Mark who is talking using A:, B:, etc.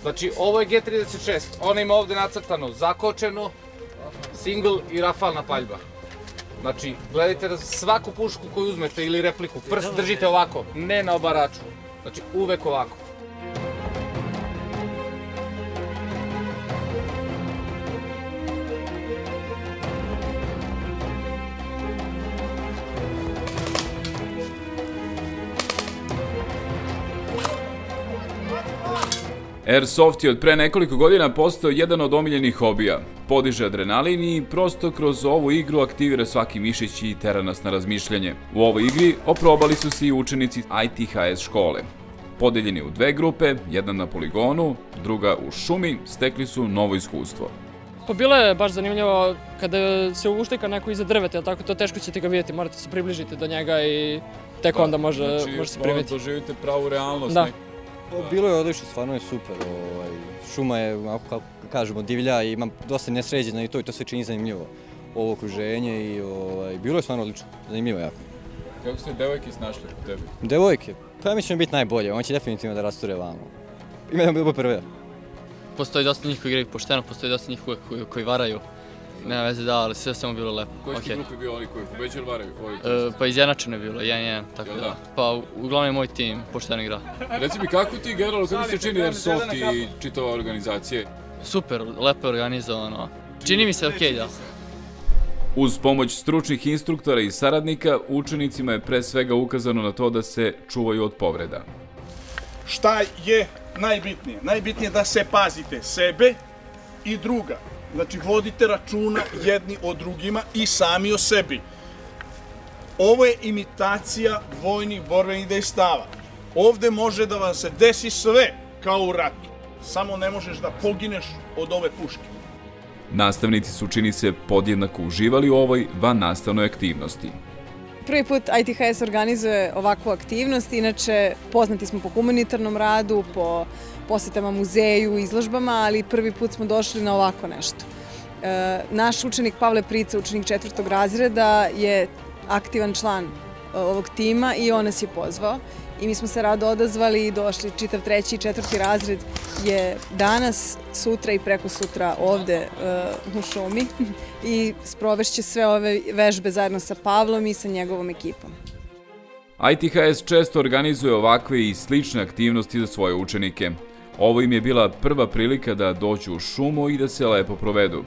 A: Znači, ovo je G36, ona ima ovde nacrtano zakočeno, single i rafalna paljba. Znači, gledajte da svaku pušku koju uzmete ili repliku, prst držite ovako, ne na obaraču. Znači, uvek ovako.
B: Airsoft je od pre nekoliko godina postao jedan od omiljenih hobija. Podiže adrenalin i prosto kroz ovu igru aktivira svaki mišić i tera nas na razmišljanje. U ovoj igri oprobali su se i učenici ITHS škole. Podeljeni u dve grupe, jedna na poligonu, druga u šumi, stekli su novo iskustvo.
C: Pa bilo je baš zanimljivo kada se uštika neko iza drveta, tako to teško ćete ga vidjeti, morate se približiti do njega i tek onda može se primiti.
B: Znači, doživite pravu realnost.
C: Da.
D: Bilo je odlično, stvarno je super. Šuma je, kako kažemo, divlja i ima dosta nesređena i to sve čini zanimljivo. Ovo okruženje i bilo je stvarno odlično, zanimljivo jako.
B: Kako ste devojke snašli kod tebi?
D: Devojke? Pa ja mislim da će biti najbolje, on će definitivno da rasture vamo. Ima da bude prve.
E: Postoji dosta njih koji igraju pošteno, postoji dosta njih koji varaju. Nema veze da, ali sve samo bilo lepo.
B: Koji ste grupi bio oni koji pobeđaju ili varaju?
E: Pa izjednačeno je bilo, 1-1, tako da. Pa uglavnom je moj tim pošteno igra.
B: Reci mi, kako ti generalno, kako se čini Airsoft i čitava organizacija?
E: Super, lepo je organizovano. Čini mi se okej, da.
B: Uz pomoć stručnih instruktora i saradnika, učenicima je pre svega ukazano na to da se čuvaju od povreda.
F: Šta je najbitnije? Najbitnije je da se pazite sebe i druga. Znači, vodite računa jedni o drugima i sami o sebi. Ovo je imitacija vojnih borbenih dejstava. Ovde može da vam se desi sve kao u ratu. Samo ne možeš da pogineš od ove puške.
B: Nastavnici su, čini se, podjednako uživali u ovoj vannastavnoj aktivnosti.
G: Prvi put ITHS organizuje ovakvu aktivnost, inače poznati smo po humanitarnom radu, po posetama muzeju, izložbama, ali prvi put smo došli na ovako nešto. Naš učenik Pavle Prica, učenik 4. razreda, je aktivan član ovog tima i on nas je pozvao. I mi smo se rado odazvali i došli. Čitav 3. i 4. razred je danas, sutra i preko sutra ovde u šumi i sprovešće sve ove vežbe zajedno sa Pavlom i sa njegovom ekipom.
B: ITHS često organizuje ovakve i slične aktivnosti za svoje učenike. Ovo im je bila prva prilika da dođu u šumu i da se lepo provedu.